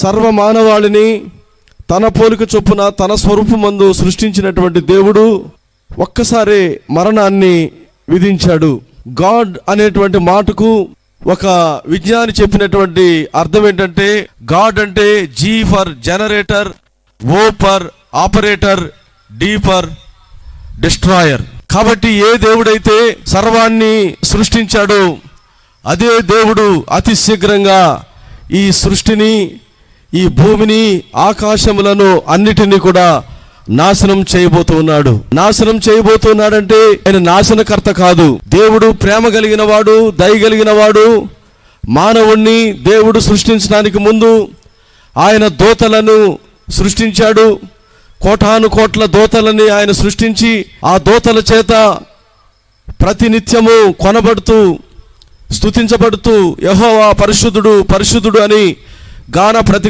సర్వ మానవాళిని తన పోలిక చొప్పున తన స్వరూపమందు సృష్టించినటువంటి దేవుడు ఒక్కసారి మరణాన్ని విధించాడు. గాడ్ అనేటువంటి మాటకు ఒక విజ్ఞాని చెప్పినటువంటి అర్థం ఏంటంటే, గాడ్ అంటే G for generator, O for operator, D for destroyer. కాబట్టి ఏ దేవుడైతే సర్వాన్ని సృష్టించాడో అదే దేవుడు అతి శీఘ్రంగా ఈ సృష్టిని, ఈ భూమిని, ఆకాశములను అన్నిటినీ కూడా నాశనం చేయబోతున్నాడంటే ఆయన నాశనకర్త కాదు. దేవుడు ప్రేమ కలిగిన వాడు, దయ కలిగిన వాడు. మానవుణ్ణి దేవుడు సృష్టించడానికి ముందు ఆయన దూతలను సృష్టించాడు. కోటాను కోట్ల దూతలని ఆయన సృష్టించి ఆ దూతల చేత ప్రతినిత్యము కొనబడుతూ స్తుతించబడుతూ యెహోవా పరిశుద్ధుడు పరిశుద్ధుడు అని గాన